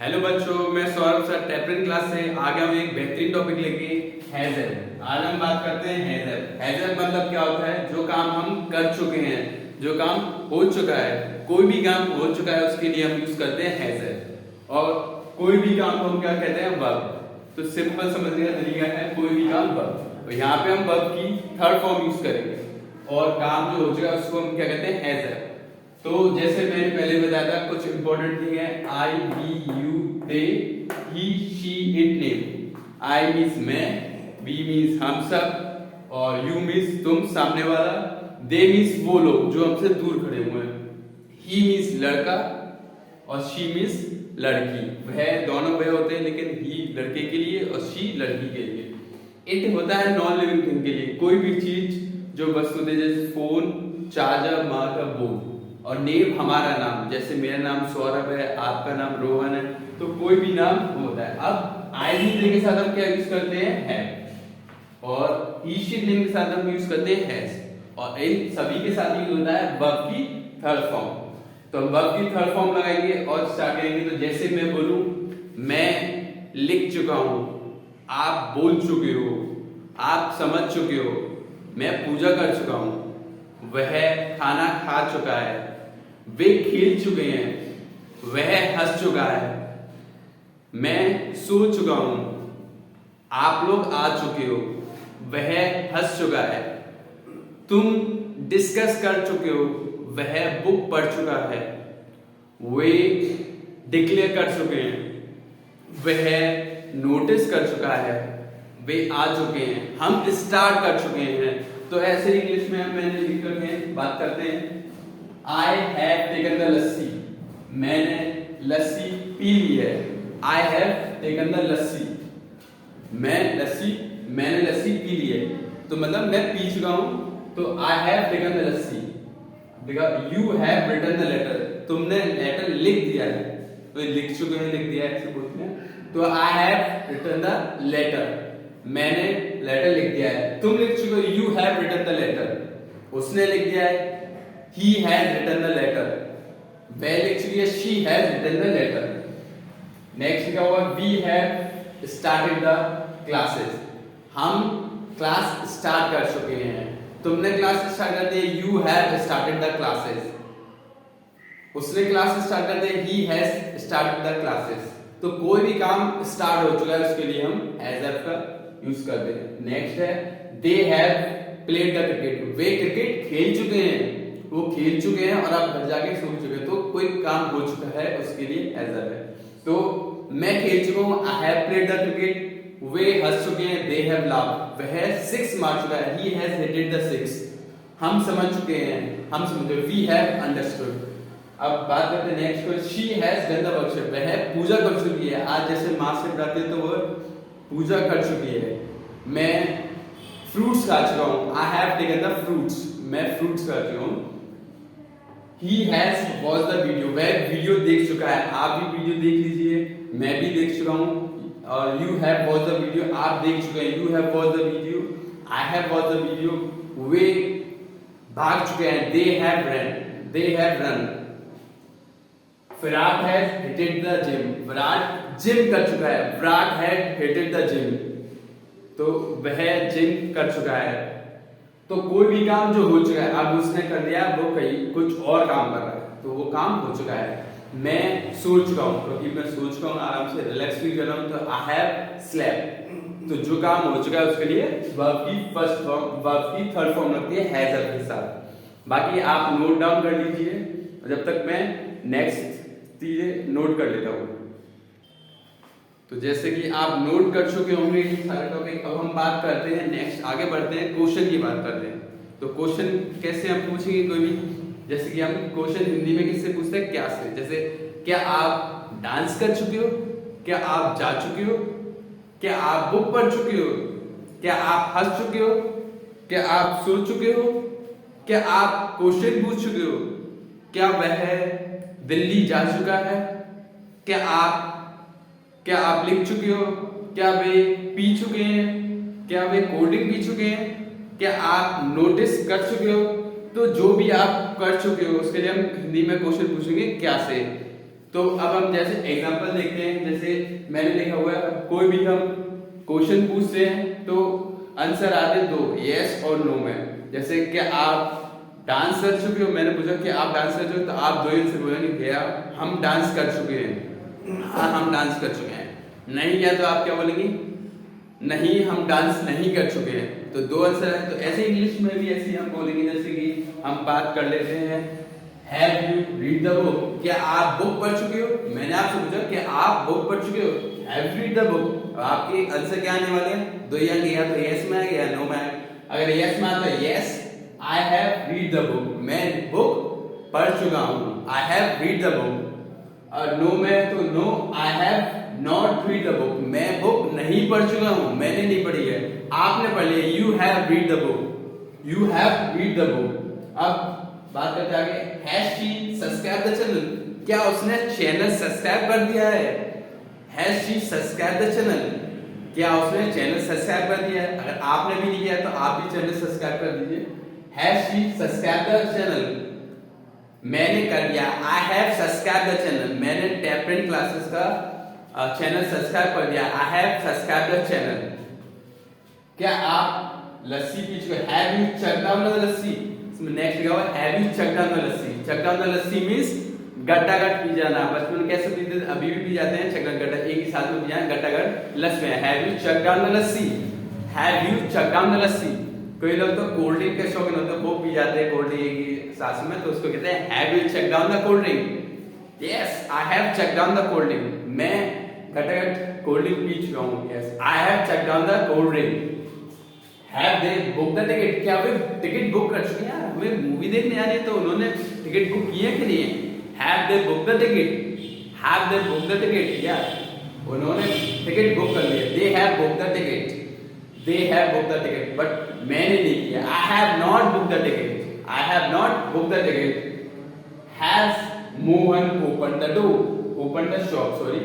Hello बच्चों, मैं Saurabh sir टैपरिन class से आ गया हूँ एक बेहतरीन टॉपिक लेके हैजर। आज हम बात करते हैं हैजर। हैजर मतलब क्या होता है? जो काम हम कर चुके हैं, जो काम हो चुका है, कोई भी काम हो चुका है उसके लिए हम यूज करते हैं हैजर। और कोई भी काम को हम क्या कहते हैं? वर्ब। तो सिंपल समझने का तरीका है कोई भी काम वर्ब। तो यहाँ पे हम वर्ब की थर्ड फॉर्म यूज करेंगे और काम जो हो चुका है उसको हम क्या कहते हैं? हैजर। तो जैसे मैंने पहले बताया था, कुछ इंपॉर्टेंट थिंग है। I, we, you, they, he, she, it, name. I means मैं, वी मीन्स हम सब, और यू मीन्स तुम सामने वाला, दे मीन्स वो लोग जो हमसे दूर खड़े हुए हैं, ही मीन्स लड़का और शी मीन्स लड़की। वह दोनों वह होते हैं, लेकिन ही लड़के के लिए और शी लड़की के लिए। इट होता है नॉन लिविंग थिंग के लिए, कोई भी चीज जो वस्तु दे, जैसे फोन, चार्जर, माँ का बोर्ड। और नेम हमारा नाम, जैसे मेरा नाम सौरभ है, आपका नाम रोहन है, तो कोई भी नाम होता है। अब आई के साथ हम क्या यूज करते हैं? है। और ईशित नेम के साथ हम यूज करते हैं हैज। और इन सभी के साथ यूज होता है वर्ब की थर्ड फॉर्म। तो हम वर्ब की थर्ड फॉर्म लगाएंगे और स्टार्ट करेंगे। तो जैसे मैं बोलूं, मैं लिख चुका हूं, आप बोल चुके हो, आप समझ चुके हो, मैं पूजा कर चुका हूं, वह खाना खा चुका है, वे खेल चुके हैं, वह हंस चुका है, मैं सो चुका हूं, आप लोग आ चुके हो, वह हंस चुका है, तुम डिस्कस कर चुके हो, वह बुक पढ़ चुका है, वे डिक्लेयर कर चुके हैं, वह नोटिस कर चुका है, वे आ चुके हैं, हम स्टार्ट कर चुके हैं। तो ऐसे इंग्लिश में मैंने लिख कर के बात करते हैं। आई हैव टेकन द लस्सी, मैंने लस्सी पी ली है। आई हैव टेकन द लस्सी, मैंने लस्सी पी ली है। तो मतलब मैं पी चुका हूं। तो I have taken the lassi. देखा, you have written the letter, तुमने लेटर लिख दिया है। तो लिख चुके हैं, लिख दिया है, ऐसे बोलते हैं। तो I have written the letter, मैंने लेटर लिख दिया है। तुम लिख चुके हो, you have written the letter, उसने लिख दिया है, he has written the letter, वह लिख चुकी है, she has written the letter. Next क्या हुआ? We have started the classes, हम क्लास स्टार्ट कर चुके हैं। तुमने क्लास स्टार्ट कर दी, you have started the classes, उसने क्लास स्टार्ट कर दी, he has started the classes. तो कोई भी काम स्टार्ट हो चुका है उसके लिए हम हैज का यूज करते हैं। नेक्स्ट है they have played the cricket, way cricket खेल चुके हैं, वो खेल चुके हैं और आप घर जाके सो चुके हैं। तो कोई काम हो चुका है उसके लिए हैजर है। तो मैं खेल चुका हूं, I have played the cricket, वे हंस चुके हैं, दे हैव लाफ्ड, वह 6 मार चुका है, ही हैज हिटेड द 6, हम समझ चुके हैं, हम समझे, वी हैव अंडरस्टूड। अब बात करते हैं नेक्स्ट को, she has done the worship, वह पूजा कर चुकी है। आज जैसे माँ से बुलाते हैं तो वो पूजा कर चुकी है। मैं फ्रूट्स खा चुका हूं, I have taken the fruits, मैं फ्रूट्स खा चुका हूं। He has watched the video, वह वीडियो देख चुका है। आप भी वीडियो देख लीजिए, मैं भी देख चुका हूँ। और you have watched the video, आप देख चुके हैं, you have watched the video, I have watched the video, वे भाग चुके हैं, they have run। Virat has hitted the gym, Virat gym कर चुका है, Virat had hitted the gym, तो वह जिम कर चुका है। तो कोई भी काम जो हो चुका है, अब उसने कर दिया, वो कहीं कुछ और काम कर रहा है, तो वो काम हो चुका है। मैं सो चुका हूं, क्योंकि मैं सो चुका हूं, आराम से रिलैक्स फील कर रहा हूं, तो आई हैव स्लेप्ट। तो जो काम हो चुका है उसके लिए वर्ब की फर्स्ट फॉर्म, वर्ब की थर्ड फॉर्म लगती है हैजर के साथ। बाकी आप नोट डाउन कर लीजिए, जब तक मैं नेक्स्ट चीजें नोट कर लेता हूं। तो जैसे कि आप नोट कर चुके होंगे ये सारे टॉपिक, अब हम बात करते हैं नेक्स्ट, आगे बढ़ते हैं, क्वेश्चन की बात करते हैं। तो क्वेश्चन कैसे हम पूछेंगे कोई भी, जैसे कि हम क्वेश्चन हिंदी में किससे पूछते हैं? क्या से। जैसे क्या आप डांस कर चुके हो, क्या आप जा चुके हो, क्या आप बुक पढ़ चुके हो, क्या आप हंस चुके हो, क्या आप सो चुके हो, क्या आप क्वेश्चन पूछ चुके हो, क्या वह दिल्ली जा चुका है, क्या आप लिख चुके हो, क्या वे पी चुके हैं, क्या वे कोल्ड ड्रिंक पी चुके हैं, क्या आप नोटिस कर चुके हो। तो जो भी आप कर चुके हो उसके लिए हम हिंदी में क्वेश्चन पूछेंगे क्या से। तो अब हम जैसे एग्जांपल देखते हैं, जैसे मैंने लिखा हुआ है, कोई भी हम क्वेश्चन पूछ रहे हैं तो आंसर आते दो, यस और नो में। जैसे क्या आप डांस कर चुके हो, मैंने पूछा कि आप डांस कर चुके हो, तो आप दो आंसर बोलेंगे भैया हम डांस कर चुके हैं, हाँ हम डांस कर चुके हैं। नहीं किया तो आप क्या बोलेंगे, नहीं हम डांस नहीं कर चुके हैं। तो दो आंसर है। तो ऐसे इंग्लिश में भी ऐसे हम बोलेंगे, जैसे कि हम बात कर लेते हैं, have you read the book, क्या आप बुक पढ़ चुके हो। मैंने आपसे पूछा कि आप बुक पढ़ चुके हो, हैव रीड द बुक। आपके आंसर क्या आने वाले हैं, दो या तो यस में आएगा या नो में आएगा। अगर यस में आता है yes I have read the book, मैं बुक पढ़ चुका हूं, I have read the book. और नो में तो no I have not read the book, मैं बुक नहीं पढ़ चुका हूं, मैंने नहीं पढ़ी है, आपने पढ़ ली है। You have read the book, you have read the book. अब बात करते आगे, has she subscribe the channel, क्या उसने चैनल सब्सक्राइब कर दिया है। Has she subscribe the channel, क्या उसने चैनल सब्सक्राइब कर दिया है। अगर आपने भी नहीं किया तो आप भी चैनल सब्सक्राइब कर दीजिए। Has she subscribe the channel, मैंने कर दिया, I have subscribe the channel, मैंने टैपरेंट क्लासेस का चैनल सब्सक्राइब कर दिया, I have subscribe the channel. क्या आप लस्सी पी चुके, have you chucked down the lassi. Next लिखा हुआ have you chucked down the lassi, chucked down the lassi means गट्टागट पी जाना। बचपन कैसे पीते थे, अभी भी पी जाते हैं, चक्ड गट्टा एक ही साथ में पी जाए, गट्टागट लस्सी में। Have you chucked down the lassi, have you chucked down the lassi. कोई लोग तो कोल्ड ड्रिंक के शौकीन होते हैं, वो पी जाते हैं कोल्ड ड्रिंक की साथ में, तो उसको कहते हैं have you chucked down the cold drink. Yes I have chucked down the cold drink, मैं गट्टागट कोल्ड ड्रिंक पी चुका हूं। Yes I have chucked down the cold drink. Have they book the ticket, क्या वे टिकट बुक कर चुके हैं। यार वे मूवी देखने आ रही है तो उन्होंने टिकट बुक की है कि नहीं है। Have they book the ticket, have they book the ticket, या उन्होंने टिकट बुक कर लिया। They have book the ticket, they have book the ticket, but मैंने नहीं किया। I have not book the ticket, I have not book the ticket. Has Mohan open the door, open the shop, sorry.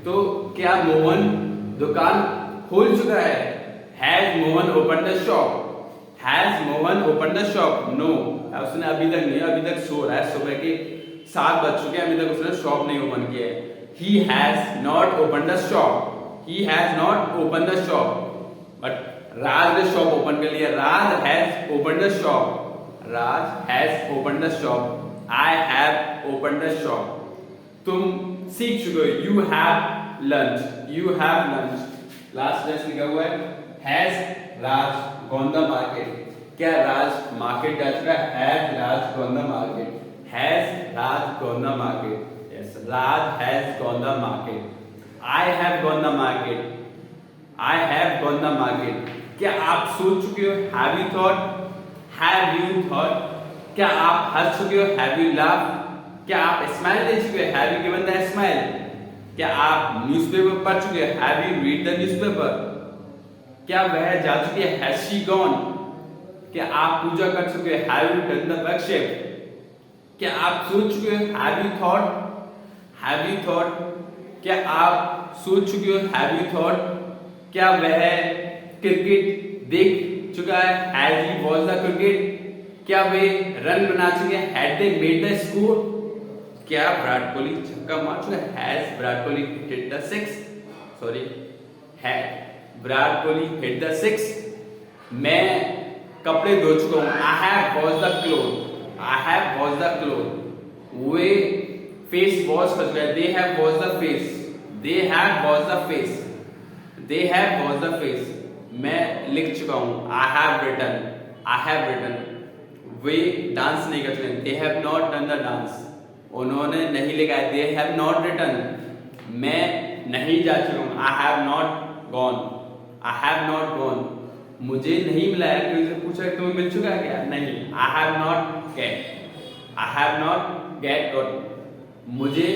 तो क्या मोहन दुकान खोल चुका है। Has Mohan open the shop, has Mohan open the shop, no उसने अभी तक नहीं, अभी तक सो रहा है, सुबह के 7 बज चुके हैं, अभी तक उसने शॉप नहीं ओपन किया है। He has not open the shop, he has not open the shop, but Raj ने शॉप ओपन कर लिया। Raj has open the shop, Raj has open the shop, I have open the shop. तुम सीख चुके हो, you have lunch, you have lunch. Last lesson लिखा हुआ है, has Raj gone the market, क्या राज मार्केट जा चुका है। Has Raj gone the market, has Raj gone the market. Yes Raj has gone the market. I have gone the market, I have gone the market. क्या आप सोच चुके हो, have you thought, have you thought. क्या आप हंस चुके हो, हैव यू लाफ। क्या आप स्माइल दे चुके हो, have you given the smile. क्या आप न्यूज़पेपर पढ़ चुके हो, have you read the newspaper. क्या वह जा चुकी है, हैज शी गॉन। क्या आप पूजा कर चुके हो, have you done the worship. क्या आप सोच चुके हो, have you thought, have you thought. क्या आप सोच चुके हो, हैव यू थॉट। क्या वह क्रिकेट देख चुका है, has he watch the cricket. क्या वे रन बना चुके हैं, had they made the score. क्या विराट कोहली छक्का मार चुका है, has Virat Kohli hit the six, sorry had Virat Kohli hit the six. मैं कपड़े धो चुका हूं, I have wash the cloth, I have wash the cloth. Way face wash कर चुका है, दे have wash the face, they have wash the face, they have wash the face. मैं लिख चुका हूं, I have written, I have written. वे dance नहीं कर चुके, they have not done the dance, उन्होंने नहीं लिखा है, दे हैव नॉट रिटन। मैं नहीं जा चुका हूं, I have not gone, I have not gone. मुझे नहीं मिला है, किसी से पूछा तुम्हें मिल चुका है क्या, नहीं। I have not get, I have not get got. मुझे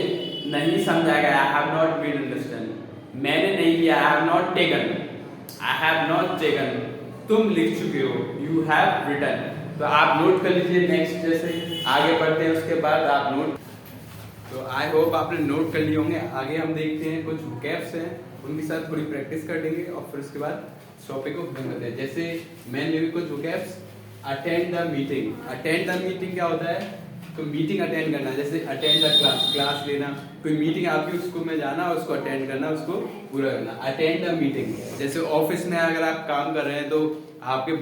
नहीं समझा गया, I have not been understand. मैंने नहीं किया, I have not taken, I have not taken. तुम लिख चुके हो, यू हैव रिटन। तो आप नोट कर लीजिए, नेक्स्ट जैसे आगे बढ़ते हैं उसके बाद आप नोट। तो आई होप आपने नोट कर लिए होंगे। आगे हम देखते हैं कुछ वोकैब्स हैं, उनके साथ थोड़ी प्रैक्टिस कर देंगे और फिर उसके बाद टॉपिक को खत्म करते हैं। जैसे मैंने भी कुछ vocabs, attend the meeting. Attend the meeting क्या होता है, तो मीटिंग अटेंड करना, जैसे अटेंड द क्लास, क्लास लेना, कोई मीटिंग आपकी उसको में जाना, उसको अटेंड करना, उसको पूरा करना, अटेंड द मीटिंग। जैसे ऑफिस में अगर आप काम कर रहे हैं तो आपके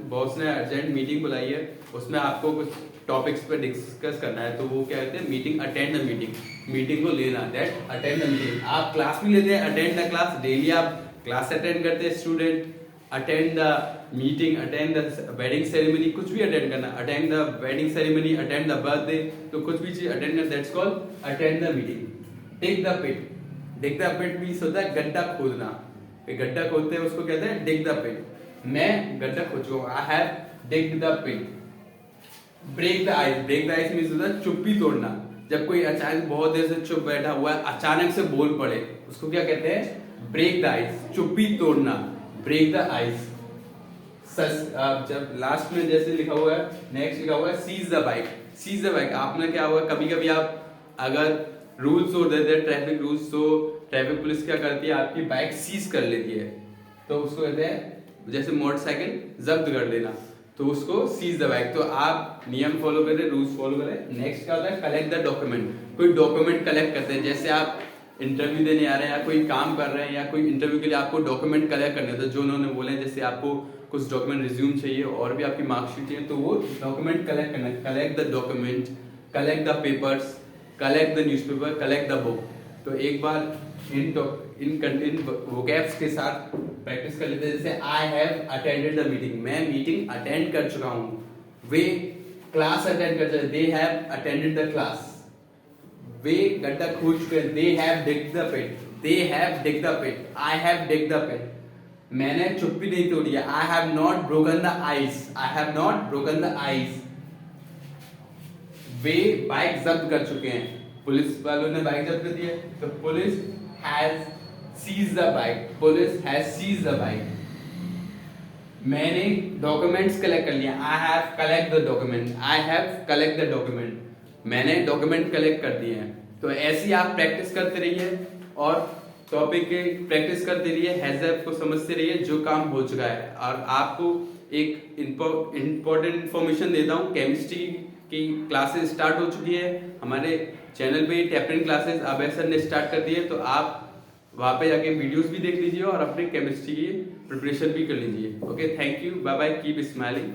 बॉस ने अर्जेंट मीटिंग बुलाई है, उसमें आपको कुछ टॉपिक्स पे डिस्कस करना है, तो वो क्या कहते हैं, meeting, attend the meeting, meeting को लेना, दैट अटेंड द मीटिंग। आप क्लास भी लेते हैं, अटेंड द क्लास, डेली आप क्लास अटेंड करते हैं student, attend the meeting, attend the wedding ceremony, कुछ भी अटेंड करना, attend the wedding ceremony, attend the birthday, तो कुछ भी चीज अटेंड करना, that's called attend the meeting. Dig the pit, dig the pit means होता है गड्ढा खोदना, गड्ढा खोदते हैं उसको कहते हैं डिग द पिट। मैं गड्ढा खोद चुका हूं, I have dig the pit. Break the ice, break the ice means होता है चुप्पी तोड़ना, जब कोई अचानक बहुत देर से चुप बैठा हुआ है अचानक से बोल पड़े, उसको क्या कहते हैं, ब्रेक द आइस, चुप्पी तोड़ना, ब्रेक द आइस। जब लास्ट में जैसे लिखा हुआ है, नेक्स्ट लिखा हुआ है seize the bike, seize the bike. आपने क्या हुआ, कभी कभी आप अगर रूल्स तोड़ देते हैं, ट्रैफिक रूल्स, तो ट्रैफिक पुलिस क्या करती है, आपकी बाइक सीज कर लेती है, तो उसको कहते हैं, जैसे मोटरसाइकिल जब्त कर लेना, तो उसको सीज द बाइक। तो आप नियम फॉलो करें, रूल्स फॉलो करें। नेक्स्ट क्या होता है, कलेक्ट द डॉक्यूमेंट, कोई डॉक्यूमेंट कलेक्ट करते हैं, जैसे आप इंटरव्यू देने आ रहे हैं या कोई काम कर रहे हैं या कोई इंटरव्यू के लिए आपको डॉक्यूमेंट कलेक्ट करने होते हैं, जो उन्होंने बोले हैं, जैसे आपको कुछ डॉक्यूमेंट, रिज्यूम चाहिए और भी आपकी मार्कशीट चाहिए, तो वो डॉक्यूमेंट कलेक्ट करना, collect the document, collect the papers, collect the newspaper, collect the book. तो एक बार इन वोकैब्स के साथ प्रैक्टिस कर लेते हैं, जैसे I have attended the meeting, मैं मीटिंग अटेंड कर चुका हूँ, वे क्लास अटेंड कर चुके, they have attended the class, वे गड्ढा खोद चुके, they have dig the pit, they have dig the pit, I have dig the pit, मैंने चुप्पी नहीं तोड़ी है, I have not broken the ice, I have not broken the ice. वे बाइक जब्त कर चुके हैं, पुलिस वालों ने बाइक जब्त कर दी है, तो police has seize the bike, police has seize the bike. मैंने डॉक्यूमेंट्स कलेक्ट कर लिया, I have collect the document, I have collect the document, मैंने डॉक्यूमेंट कलेक्ट कर दिए हैं। तो ऐसी आप प्रैक्टिस करते रहिए और टॉपिक के प्रैक्टिस करते रहिए, हैज़ को समझते रहिए, जो काम हो चुका है। और आपको एक इम्पोर्टेंट इन्फॉर्मेशन देता हूँ, केमिस्ट्री की क्लासेस स्टार्ट हो चुकी है हमारे चैनल पे, टैपरिन क्लासेस अभय सर ने स्टार्ट कर दी है, तो आप वहाँ पे जाके वीडियोस भी देख लीजिए और अपने केमिस्ट्री की प्रिपरेशन भी कर लीजिए। Okay, thank you, bye bye, keep smiling.